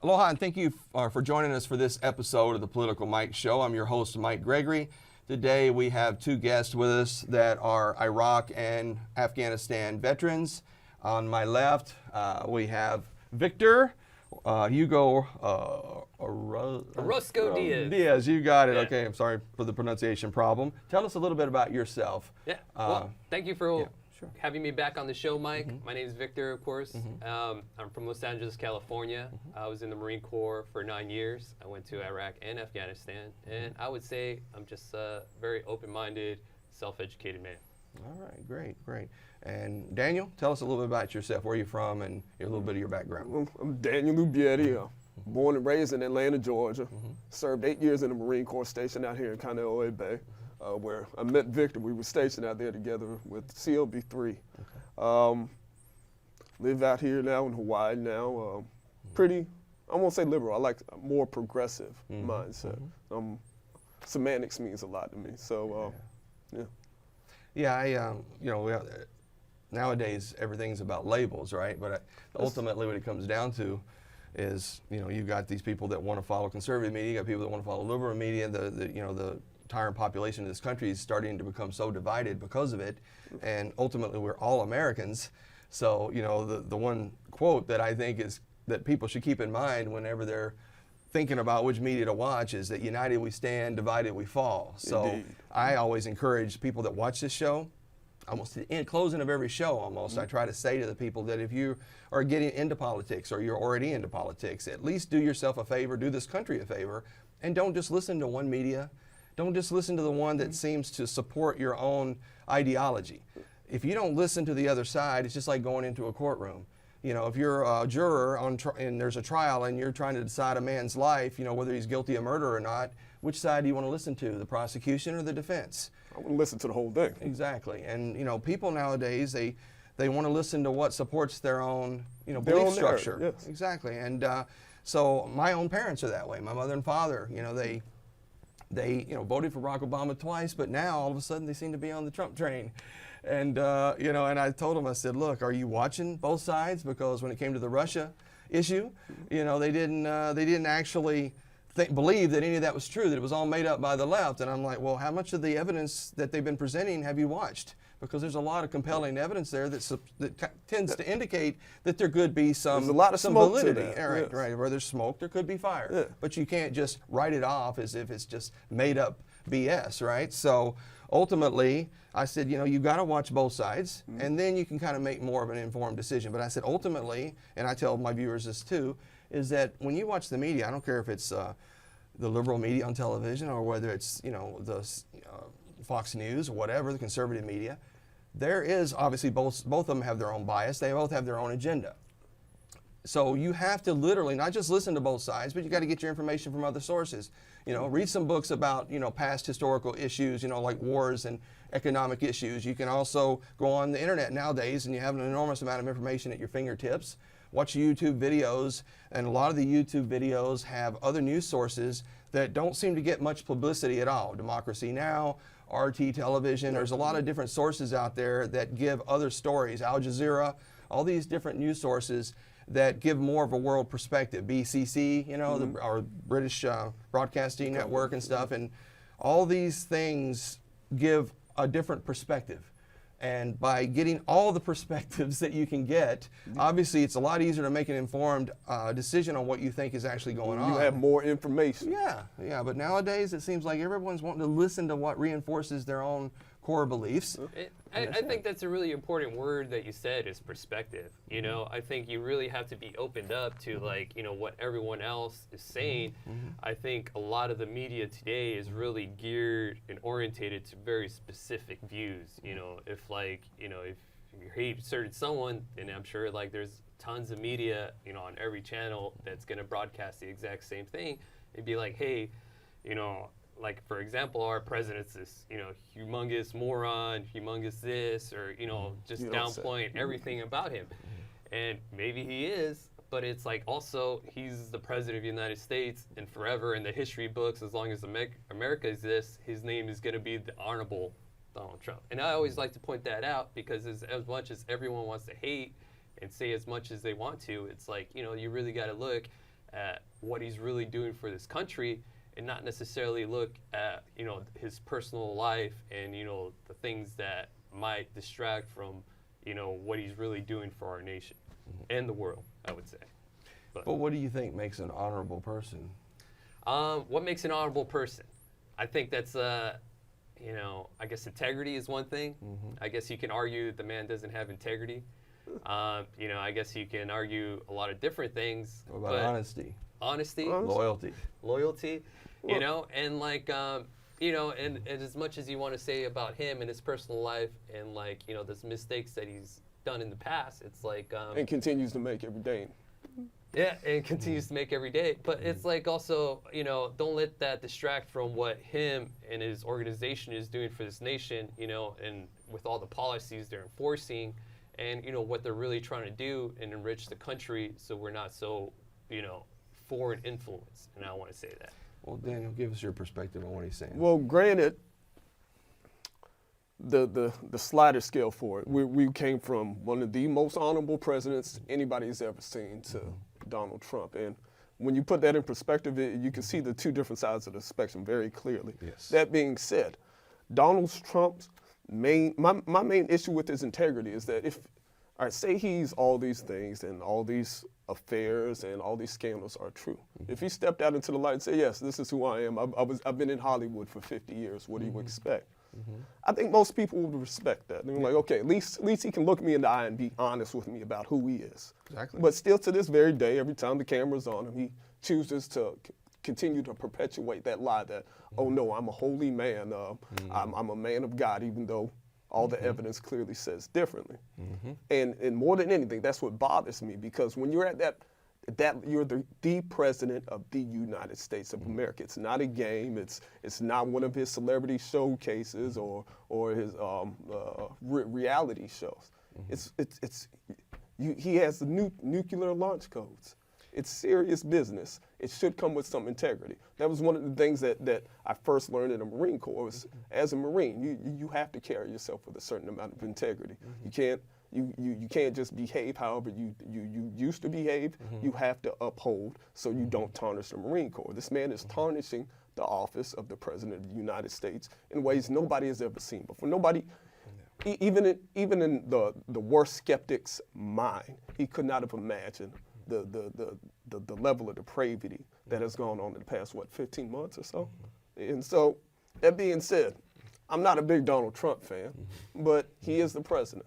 Aloha, and thank you for joining us for this episode of the Political Mike Show. I'm your host, Mike Gregory. Today we have two guests with us that are Iraq and Afghanistan veterans. On my left, we have Victor Hugo Orozco Diaz. Diaz, you got it. Yeah. Okay, I'm sorry for the pronunciation problem. Tell us a little bit about yourself. Yeah. Well, thank you for sure. having me back on the show, Mike. My name is Victor, of course. I'm from Los Angeles, California. I was in the Marine Corps for 9 years. I went to Iraq and Afghanistan. And I would say I'm just a very open-minded, self-educated man. All right, great. And Daniel, tell us a little bit about yourself, where you're from, and a little bit of your background. Well, I'm Daniel Lubietti, born and raised in Atlanta, Georgia. Served 8 years in the Marine Corps station out here in Kaneohe Bay, where I met Victor. We were stationed out there together with CLB-3. Live out here now in Hawaii now. Pretty, I won't say liberal, I like a more progressive mindset. Semantics means a lot to me, so yeah. Yeah, nowadays everything's about labels, right? But ultimately what it comes down to is, you've got these people that want to follow conservative media, you got people that want to follow liberal media. The entire population of this country is starting to become so divided because of it, and ultimately we're all Americans. So, the one quote that I think is that people should keep in mind whenever they're thinking about which media to watch is that united we stand, divided we fall. So Indeed. I always encourage people that watch this show, almost at the closing of every show almost, I try to say to the people that if you are getting into politics or you're already into politics, at least do yourself a favor, do this country a favor, and don't just listen to one media. Don't just listen to the one that seems to support your own ideology. If you don't listen to the other side, it's just like going into a courtroom. If you're a juror and there's a trial and you're trying to decide a man's life, whether he's guilty of murder or not, which side do you want to listen to, the prosecution or the defense? I want to listen to the whole thing. Exactly. And, people nowadays, they want to listen to what supports their own, Their belief own structure. narrative, yes. Exactly. And so my own parents are that way. My mother and father, they voted for Barack Obama twice, but now all of a sudden they seem to be on the Trump train. And, and I told them, I said, look, are you watching both sides? Because when it came to the Russia issue, they didn't actually believe that any of that was true, that it was all made up by the left. And I'm like, well, how much of the evidence that they've been presenting have you watched? Because there's a lot of compelling evidence there that tends to indicate that there could be some There's a lot of smoke to validity. that, Right, yes. right. Where there's smoke, there could be fire. Yeah. But you can't just write it off as if it's just made up BS, right? So ultimately, I said, you got to watch both sides, and then you can kind of make more of an informed decision. But I said, ultimately, and I tell my viewers this too, is that when you watch the media, I don't care if it's the liberal media on television or whether it's, the Fox News or whatever, the conservative media, there is obviously both of them have their own bias. They both have their own agenda. So you have to literally not just listen to both sides, but you got to get your information from other sources. Read some books about, past historical issues, like wars and economic issues. You can also go on the internet nowadays and you have an enormous amount of information at your fingertips. Watch YouTube videos, and a lot of the YouTube videos have other news sources that don't seem to get much publicity at all. Democracy Now!, RT Television, there's a lot of different sources out there that give other stories. Al Jazeera, all these different news sources that give more of a world perspective. BCC, our British Broadcasting Network and stuff, and all these things give a different perspective. And by getting all the perspectives that you can get, obviously it's a lot easier to make an informed decision on what you think is actually going on. You have more information. Yeah, but nowadays it seems like everyone's wanting to listen to what reinforces their own core beliefs. I think that's a really important word that you said is perspective. I think you really have to be opened up to what everyone else is saying. I think a lot of the media today is really geared and orientated to very specific views. If you hate certain someone, then I'm sure there's tons of media, on every channel that's going to broadcast the exact same thing. It'd be like, hey, for example, our president's this, humongous moron, humongous this, or, just downplaying everything about him. And maybe he is, but it's also he's the president of the United States, and forever in the history books, as long as America exists, his name is going to be the Honorable Donald Trump. And I always like to point that out because as much as everyone wants to hate and say as much as they want to, it's you really got to look at what he's really doing for this country, and not necessarily look at, you know, his personal life and, you know, the things that might distract from, you know, what he's really doing for our nation and the world, I would say. But what do you think makes an honorable person? What makes an honorable person? I think that's, you know, I guess integrity is one thing. I guess you can argue that the man doesn't have integrity. You know, I guess you can argue a lot of different things. What about but honesty? Honesty, Loyalty? you know, and like, you know, and as much as you want to say about him and his personal life and like, you know, those mistakes that he's done in the past, it's like, And continues to make every day. yeah, and continues to make every day. But it's like also, you know, don't let that distract from what him and his organization is doing for this nation, you know, and with all the policies they're enforcing and, you know, what they're really trying to do and enrich the country so we're not so, you know, foreign influence. And I want to say that. Well, Daniel, give us your perspective on what he's saying. Well, granted, the slider scale for it, we came from one of the most honorable presidents anybody's ever seen to Donald Trump. And when you put that in perspective, you can see the two different sides of the spectrum very clearly. Yes. That being said, Donald Trump's my main issue with his integrity is that if, all right, say he's all these things and all these affairs and all these scandals are true. If he stepped out into the light and said, yes, this is who I am, I've been in Hollywood for 50 years, what do you expect? I think most people would respect that. They're like, okay, at least he can look me in the eye and be honest with me about who he is. Exactly. But still to this very day, every time the camera's on him, he chooses to continue to perpetuate that lie that, oh no, I'm a holy man, I'm a man of God, even though all the evidence clearly says differently. And more than anything, that's what bothers me, because when you're at that you're the president of the United States of America. It's not a game. It's not one of his celebrity showcases or his reality shows. He has the nuclear launch codes. It's serious business. It should come with some integrity. That was one of the things that I first learned in the Marine Corps. Was, as a Marine, you have to carry yourself with a certain amount of integrity. You can't just behave however you used to behave. You have to uphold so you don't tarnish the Marine Corps. This man is tarnishing the office of the President of the United States in ways nobody has ever seen before. Nobody, even in the worst skeptic's mind, he could not have imagined the level of depravity that has gone on in the past, 15 months or so? And so, that being said, I'm not a big Donald Trump fan, but he is the president.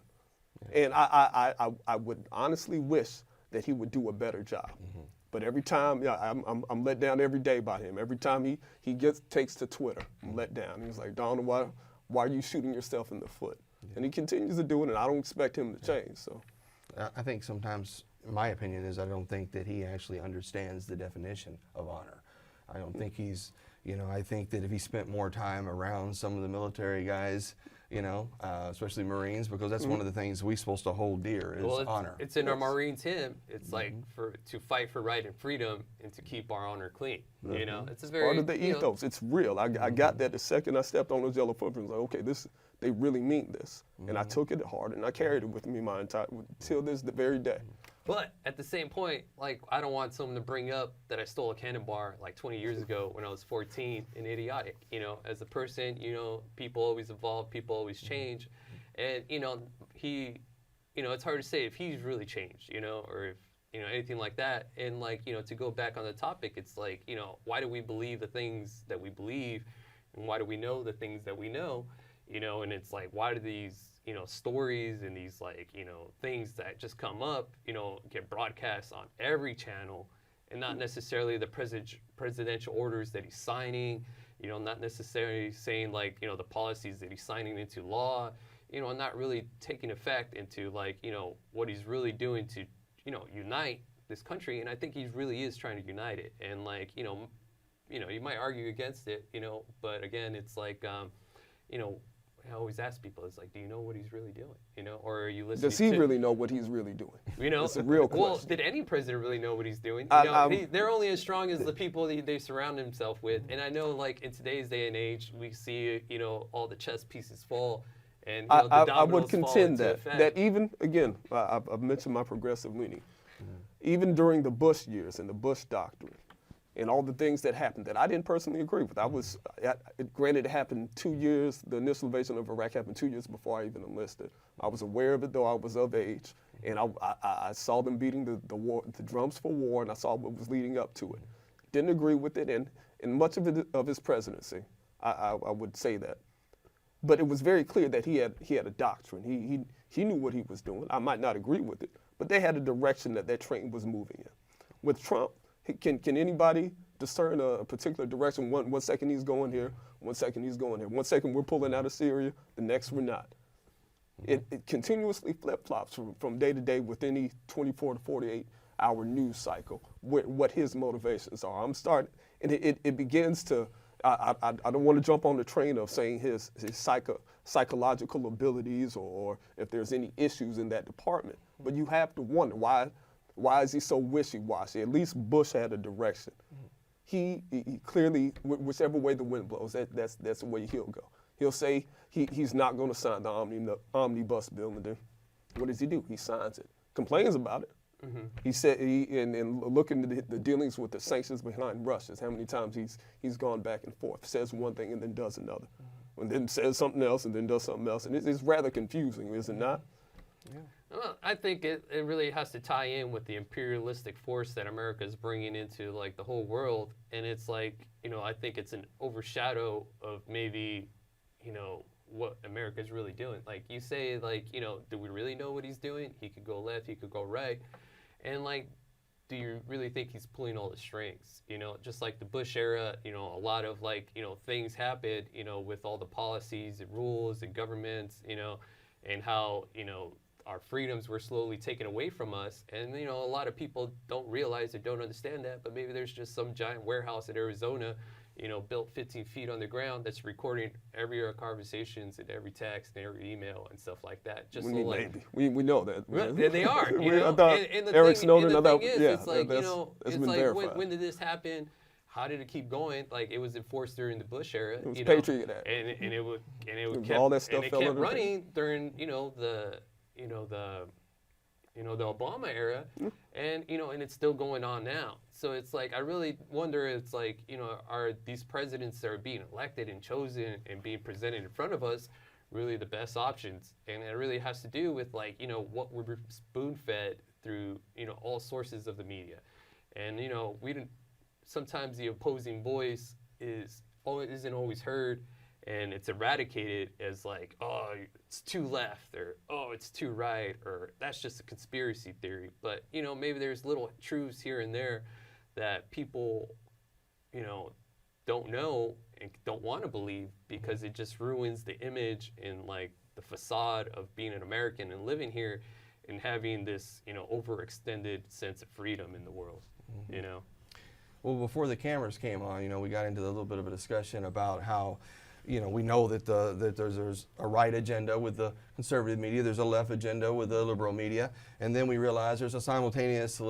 And I would honestly wish that he would do a better job. But every time, I'm let down every day by him. Every time he takes to Twitter, I'm let down. He's like, Donald, why are you shooting yourself in the foot? And he continues to do it, and I don't expect him to change. So, I think sometimes, my opinion is, I don't think that he actually understands the definition of honor. I don't think he's, I think that if he spent more time around some of the military guys, especially Marines, because that's one of the things we're supposed to hold dear is honor. It's in our Marines hymn. It's like to fight for right and freedom and to keep our honor clean. It's a very part of the ethos. It's real. I got that the second I stepped on those yellow footprints. Like, okay, they really mean this, and I took it hard and I carried it with me my entire till the very day. But at the same point, like, I don't want someone to bring up that I stole a cannon bar like 20 years ago when I was 14 and idiotic. As a person, people always evolve, people always change. And, it's hard to say if he's really changed, or if, anything like that. And like, to go back on the topic, it's like, why do we believe the things that we believe? And why do we know the things that we know? And it's like, why do these, stories and these like, things that just come up, get broadcast on every channel and not necessarily the presidential orders that he's signing, not necessarily saying like, the policies that he's signing into law, and not really taking effect into like, what he's really doing to, unite this country. And I think he really is trying to unite it. And like, you might argue against it, but again, it's like, I always ask people, it's like, do you know what he's really doing? Or are you listening? Does he really know what he's really doing? It's a real question. Well, did any president really know what he's doing? They're only as strong as the people they surround themselves with. And I know, like, in today's day and age, we see, all the chess pieces fall. And I would contend that even, again, I've mentioned my progressive leaning. even during the Bush years and the Bush doctrine and all the things that happened that I didn't personally agree with. Granted, it happened 2 years, the initial invasion of Iraq happened 2 years before I even enlisted. I was aware of it, though I was of age, and I saw them beating the drums for war, and I saw what was leading up to it. Didn't agree with it, and in much of his presidency, I would say that. But it was very clear that he had a doctrine. He knew what he was doing. I might not agree with it, but they had a direction that train was moving in. With Trump, can anybody discern a particular direction? One second he's going here, 1 second he's going here. 1 second we're pulling out of Syria, the next we're not. It continuously flip-flops from day to day with any 24 to 48 hour news cycle, what his motivations are. And it begins to, I don't want to jump on the train of saying his psychological abilities or if there's any issues in that department, but you have to wonder why is he so wishy-washy? At least Bush had a direction. He clearly, whichever way the wind blows, that's the way he'll go. He'll say he's not going to sign the omnibus bill, and then what does he do? He signs it, complains about it. He said, and looking at the dealings with the sanctions behind Russia, how many times he's gone back and forth, says one thing and then does another, and then says something else and then does something else, and it's rather confusing, is it not? Yeah. Well, I think it really has to tie in with the imperialistic force that America is bringing into like the whole world, and it's like, I think it's an overshadow of maybe, what America is really doing. Like you say, like, do we really know what he's doing? He could go left, he could go right, and like, do you really think he's pulling all the strings? Just like the Bush era, a lot of like, things happened, with all the policies and rules and governments, and how, our freedoms were slowly taken away from us. And, a lot of people don't realize or don't understand that, but maybe there's just some giant warehouse in Arizona, built 15 feet on the ground that's recording every our conversations and every text and every email and stuff like that. Just we so like, maybe. We know that. And they are, I thought and the Eric thing, Snowden, and the thing is, yeah, it's like, that's it's been like, verified. when did this happen? How did it keep going? Like it was enforced during the Bush era. It was Patriot Act. And it kept, all that stuff and it fell kept under running during, the Obama era, and and it's still going on now. So it's like I really wonder. It's like are these presidents that are being elected and chosen and being presented in front of us really the best options? And it really has to do with like what we're spoon-fed through all sources of the media, and we didn't. Sometimes the opposing voice isn't always heard. And it's eradicated as like, oh, it's too left, or oh, it's too right, or that's just a conspiracy theory. But maybe there's little truths here and there that people, don't know and don't want to believe because it just ruins the image and like the facade of being an American and living here, and having this overextended sense of freedom in the world. Well, before the cameras came on, we got into a little bit of a discussion about how. We know that that there's a right agenda with the conservative media, there's a left agenda with the liberal media, and then we realize there's a simultaneous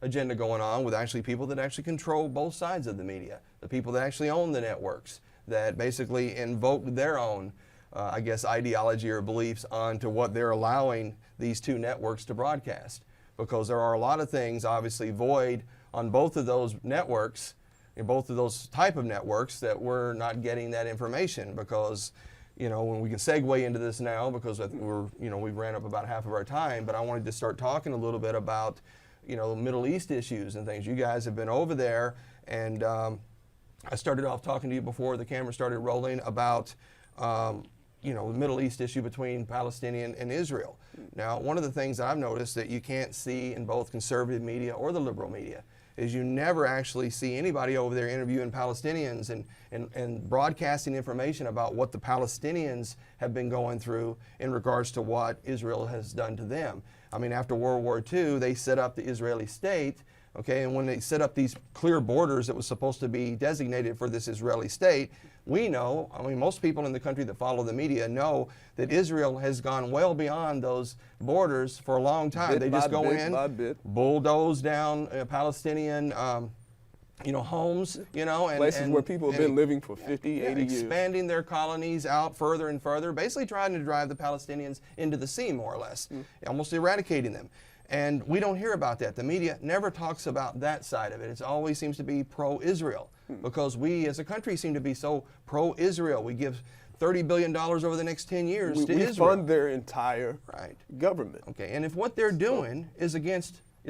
agenda going on with actually people that actually control both sides of the media, the people that actually own the networks, that basically invoke their own, ideology or beliefs onto what they're allowing these two networks to broadcast. Because there are a lot of things obviously void on both of those networks, in both of those type of networks, that we're not getting that information because, when we can segue into this now because we've ran up about half of our time, but I wanted to start talking a little bit about, Middle East issues and things. You guys have been over there, and I started off talking to you before the camera started rolling about, the Middle East issue between Palestinian and Israel. Now, one of the things that I've noticed that you can't see in both conservative media or the liberal media is you never actually see anybody over there interviewing Palestinians and broadcasting information about what the Palestinians have been going through in regards to what Israel has done to them. I mean, after World War II, they set up the Israeli state, okay, and when they set up these clear borders that was supposed to be designated for this Israeli state, we know, most people in the country that follow the media know that Israel has gone well beyond those borders for a long time. They just go in, bulldoze down Palestinian, homes, and places where people have been living for 50, 80 years. Expanding their colonies out further and further, basically trying to drive the Palestinians into the sea, more or less, almost eradicating them. And we don't hear about that. The media never talks about that side of it. It always seems to be pro-Israel because we as a country seem to be so pro-Israel. We give $30 billion over the next 10 years to we Israel. fund their entire Right. government. Okay, and if what they're doing is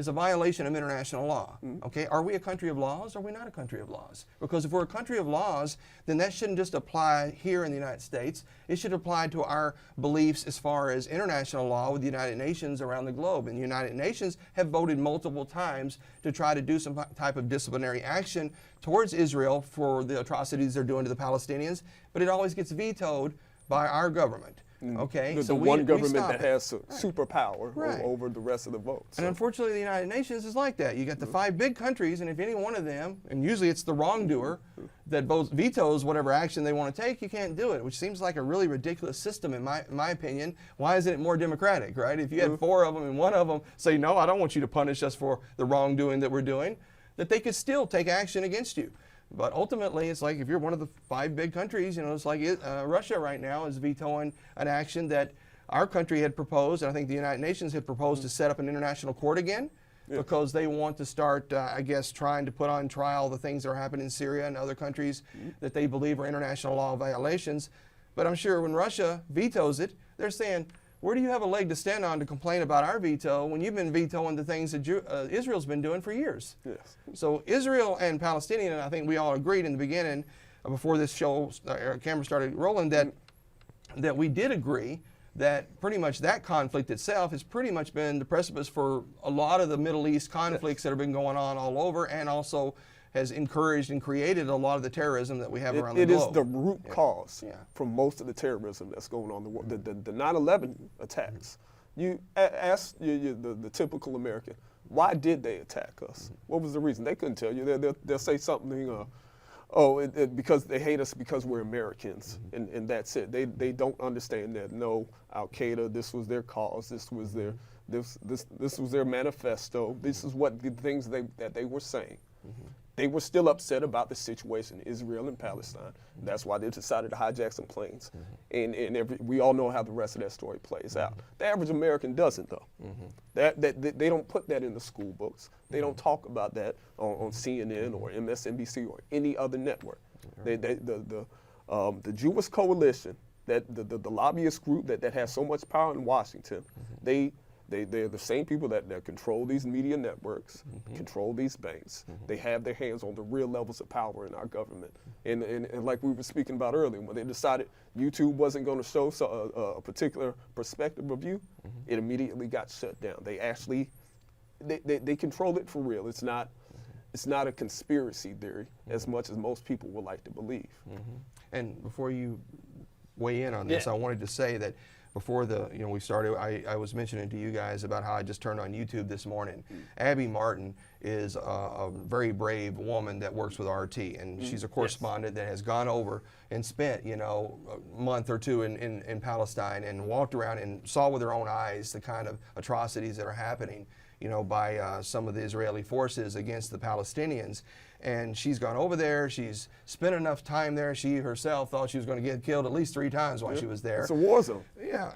a violation of international law, okay, are we a country of laws or are we not a country of laws? Because if we're a country of laws, then that shouldn't just apply here in the United States. It should apply to our beliefs as far as international law with the United Nations around the globe. And the United Nations have voted multiple times to try to do some type of disciplinary action towards Israel for the atrocities they're doing to the Palestinians, but it always gets vetoed by our government. Okay, The so one we government stop that it. has superpower Right. over the rest of the votes. And unfortunately, the United Nations is like that. You got the 5 big countries, and if any one of them, and usually it's the wrongdoer that both vetoes whatever action they want to take, you can't do it, which seems like a really ridiculous system in my opinion. Why isn't it more democratic, right? If you had 4 of them and one of them say, no, I don't want you to punish us for the wrongdoing that we're doing, that they could still take action against you. But ultimately, it's like if you're one of the 5 big countries, it's like Russia right now is vetoing an action that our country had proposed, and I think the United Nations had proposed to set up an international court again because they want to start, I guess, trying to put on trial the things that are happening in Syria and other countries that they believe are international law violations. But I'm sure when Russia vetoes it, they're saying, where do you have a leg to stand on to complain about our veto when you've been vetoing the things that Israel's been doing for years? Yes. So Israel and Palestinian, and I think we all agreed in the beginning, before this camera started rolling, that we did agree that pretty much that conflict itself has pretty much been the precipice for a lot of the Middle East conflicts that have been going on all over, and also has encouraged and created a lot of the terrorism that we have around the globe. It is the root cause Yeah. for most of the terrorism that's going on in the world. The 9/11 attacks. You ask the typical American, why did they attack us? What was the reason? They couldn't tell you. They'll say something, because they hate us because we're Americans, and that's it. They don't understand that. No, Al Qaeda, this was their cause. This was their manifesto. This is what the things that they were saying. They were still upset about the situation in Israel and Palestine. That's why they decided to hijack some planes. And we all know how the rest of that story plays out. The average American doesn't, though. They don't put that in the school books. They don't talk about that on CNN or MSNBC or any other network. The Jewish coalition, the lobbyist group that has so much power in Washington, they're the same people that control these media networks, control these banks. They have their hands on the real levels of power in our government. And like we were speaking about earlier, when they decided YouTube wasn't going to show a particular perspective of view, it immediately got shut down. They actually, they control it for real. It's not a conspiracy theory as much as most people would like to believe. And before you weigh in on this, I wanted to say that before we started, I was mentioning to you guys about how I just turned on YouTube this morning. Abby Martin is a very brave woman that works with RT, and she's a correspondent that has gone over and spent, a month or two in Palestine and walked around and saw with her own eyes the kind of atrocities that are happening, by some of the Israeli forces against the Palestinians. And she's gone over there. She's spent enough time there. She herself thought she was going to get killed at least 3 times while she was there. It's a war zone. Yeah,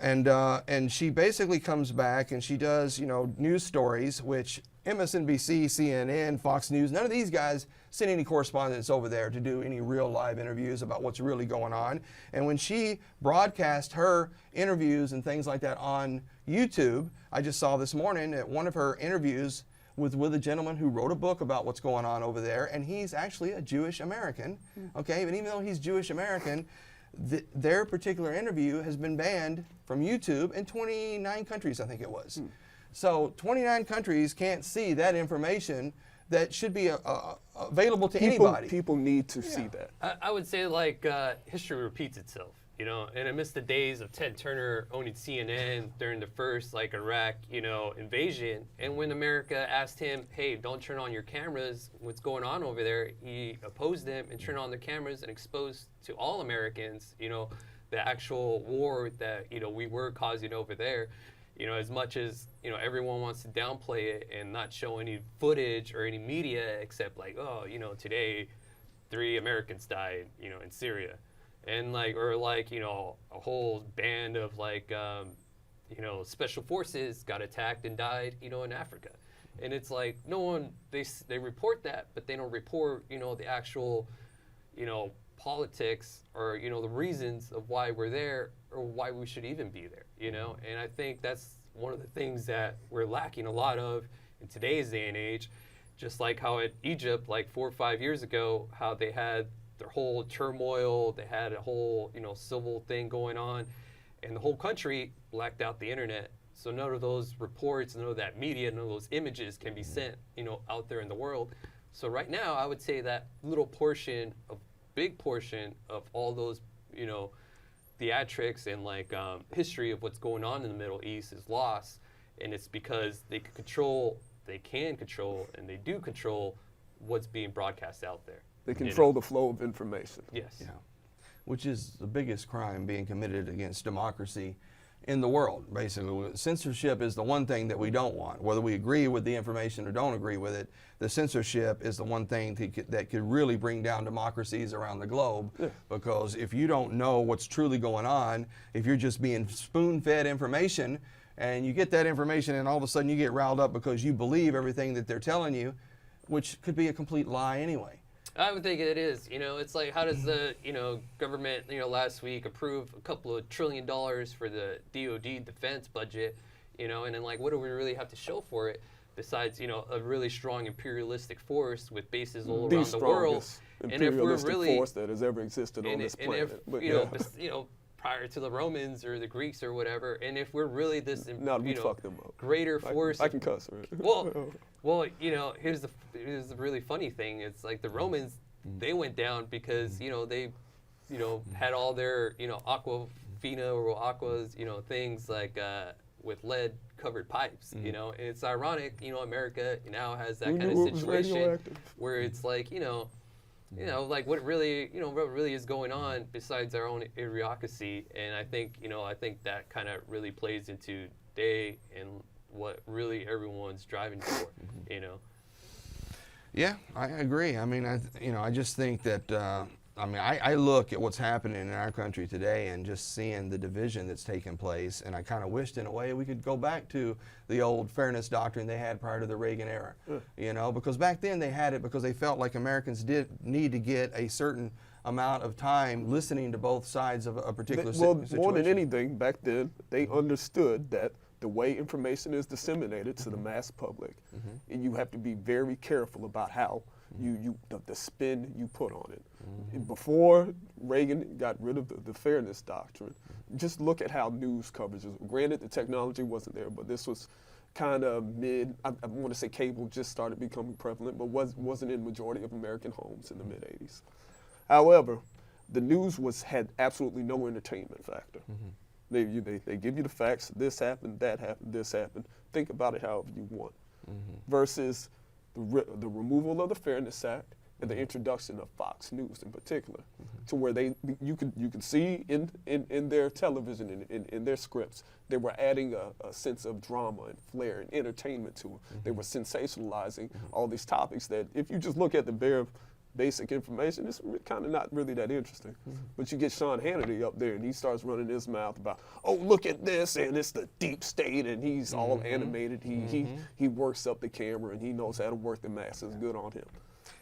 and she basically comes back and she does, news stories, which MSNBC, CNN, Fox News, none of these guys send any correspondents over there to do any real live interviews about what's really going on. And when she broadcast her interviews and things like that on YouTube, I just saw this morning at one of her interviews with a gentleman who wrote a book about what's going on over there, and he's actually a Jewish American, okay? But even though he's Jewish American, their particular interview has been banned from YouTube in 29 countries, I think it was. So 29 countries can't see that information that should be available to anybody. People need to see that. I would say history repeats itself. And amidst the days of Ted Turner owning CNN during the first Iraq, invasion, and when America asked him, hey, don't turn on your cameras, what's going on over there, he opposed them and turned on the cameras and exposed to all Americans, the actual war that, we were causing over there. As much as, everyone wants to downplay it and not show any footage or any media except today 3 Americans died, in Syria. And a whole band of you know, special forces got attacked and died, you know, in Africa. And it's like, no one, they report that, but they don't report, you know, the actual, you know, politics or, you know, the reasons of why we're there or why we should even be there, you know? And I think that's one of the things that we're lacking a lot of in today's day and age, just like how at Egypt, like 4 or 5 years ago, how they had their whole turmoil, they had a whole, you know, civil thing going on, and the whole country blacked out the internet. So none of those reports, none of that media, none of those images can be sent, you know, out there in the world. So right now, I would say that big portion of all those, you know, theatrics and like history of what's going on in the Middle East is lost, and it's because they can control, and they do control what's being broadcast out there. They control the flow of information. Yes. Yeah, which is the biggest crime being committed against democracy in the world, basically. Censorship is the one thing that we don't want. Whether we agree with the information or don't agree with it, the censorship is the one thing that could really bring down democracies around the globe. Yeah. Because if you don't know what's truly going on, if you're just being spoon-fed information, and you get that information and all of a sudden you get riled up because you believe everything that they're telling you, which could be a complete lie anyway. I would think it is. You know, it's like, how does the, you know, government, you know, last week approve a couple of $1 trillion for the DoD defense budget, you know, and then like, what do we really have to show for it besides, you know, a really strong imperialistic force with bases all around the world? And if we're really force that has ever existed on this planet. And if, you know, prior to the Romans or the Greeks or whatever, and if we're really this, fuck them up. Greater force. I can cuss, right? Well, you know, here's the really funny thing. It's like the Romans, they went down because, you know, they, you know, had all their, you know, aquafina or aquas, you know, things like with lead covered pipes, you know, and it's ironic, you know, America now has that kind of situation where it's like, you know, like what really is going on besides our own idiocracy. And I think that kind of really plays into today and what really everyone's driving for, you know. Yeah, I agree. I mean, I just think that, I look at what's happening in our country today and just seeing the division that's taking place, and I kind of wished in a way we could go back to the old fairness doctrine they had prior to the Reagan era, you know, because back then they had it because they felt like Americans did need to get a certain amount of time listening to both sides of a particular situation. More than anything, back then, they understood that the way information is disseminated to the mass public, and you have to be very careful about how the spin you put on it. Before Reagan got rid of the fairness doctrine, just look at how news coverage is. Granted, the technology wasn't there, but this was kind of I want to say cable just started becoming prevalent, but wasn't in majority of American homes in the mid-'80s. However, the news had absolutely no entertainment factor. They give you the facts, this happened, that happened, this happened. Think about it however you want. Versus the removal of the Fairness Act and the introduction of Fox News in particular, to where you could see in their television, in their scripts, they were adding a sense of drama and flair and entertainment to it. They were sensationalizing all these topics that if you just look at the bare basic information, it's kind of not really that interesting. But you get Sean Hannity up there and he starts running his mouth about, oh, look at this, and it's the deep state, and he's all animated. He works up the camera and he knows how to work the masses. Good on him.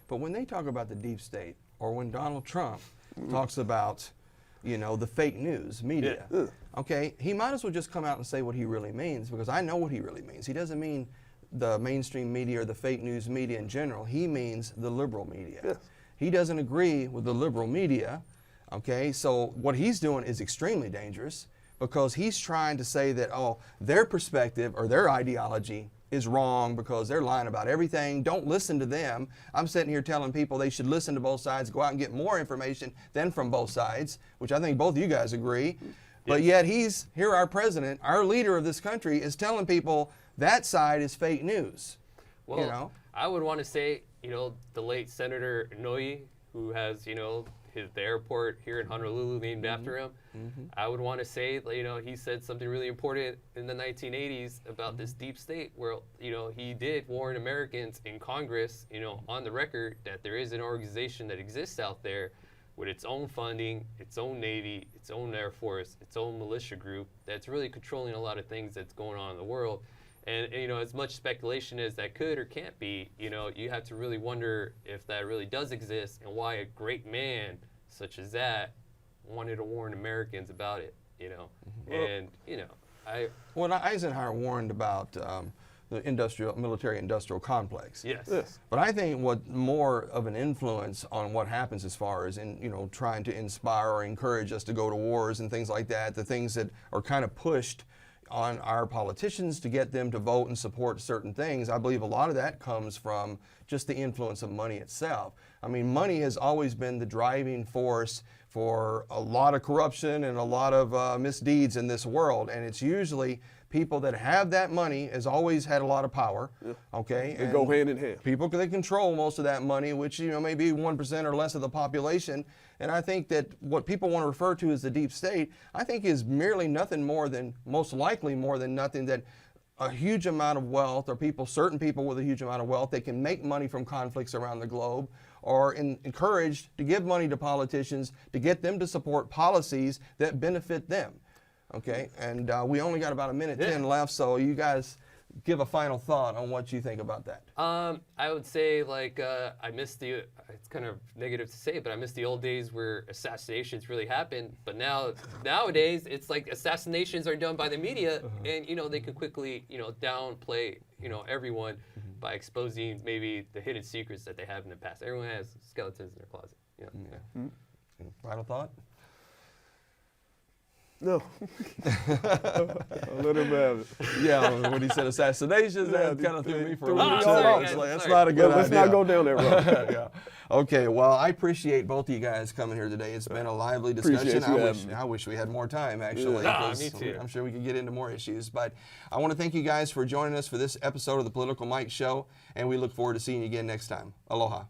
But when they talk about the deep state, or when Donald Trump talks about, you know, the fake news media, okay, he might as well just come out and say what he really means, because I know what he really means. He doesn't mean the mainstream media or the fake news media in general. He means the liberal media. Yes. He doesn't agree with the liberal media, okay? So what he's doing is extremely dangerous, because he's trying to say that, oh, their perspective or their ideology is wrong because they're lying about everything. Don't listen to them. I'm sitting here telling people they should listen to both sides, go out and get more information than from both sides, which I think both of you guys agree. Yes. But yet our president, our leader of this country, is telling people that side is fake news. Well, you know? I would want to say, you know, the late Senator Inouye, who has, you know, the airport here in Honolulu named after him. I would want to say, you know, he said something really important in the 1980s about this deep state, where, you know, he did warn Americans in Congress, you know, on the record, that there is an organization that exists out there with its own funding, its own Navy, its own Air Force, its own militia group that's really controlling a lot of things that's going on in the world. And you know, as much speculation as that could or can't be, you know, you have to really wonder if that really does exist and why a great man such as that wanted to warn Americans about it, you know. And, you know, Well, Eisenhower warned about the military-industrial complex. yes. Yes. But I think what more of an influence on what happens as far as trying to inspire or encourage us to go to wars and things like that, the things that are kind of pushed on our politicians to get them to vote and support certain things, I believe a lot of that comes from just the influence of money itself. I mean, money has always been the driving force for a lot of corruption and a lot of misdeeds in this world, and it's usually people that have that money has always had a lot of power, okay? They go hand in hand. People that control most of that money, which may be 1% or less of the population. And I think that what people want to refer to as the deep state, I think is merely nothing more than, most likely more than nothing, that a huge amount of wealth, or certain people with a huge amount of wealth, they can make money from conflicts around the globe, or encouraged to give money to politicians to get them to support policies that benefit them. Okay, and we only got about a minute 10 left, so you guys give a final thought on what you think about that. I would say, like, I miss it's kind of negative to say, but I miss the old days where assassinations really happened. But nowadays, it's like assassinations are done by the media, and, you know, they can quickly, you know, downplay, you know, everyone by exposing maybe the hidden secrets that they have in the past. Everyone has skeletons in their closet. You know? Yeah. Final thought? No. I'll let him have it. Yeah, when he said assassinations, that Yeah, kind of threw me for a threw loop. me too. off. It's like, that's Sorry. not a good Let's idea. not go down that road. Yeah. Okay, well, I appreciate both of you guys coming here today. It's been a lively discussion. Appreciate you having me. I wish we had more time, actually. Yeah. 'cause Me too. I'm sure we could get into more issues. But I want to thank you guys for joining us for this episode of the Political Mike Show, and we look forward to seeing you again next time. Aloha.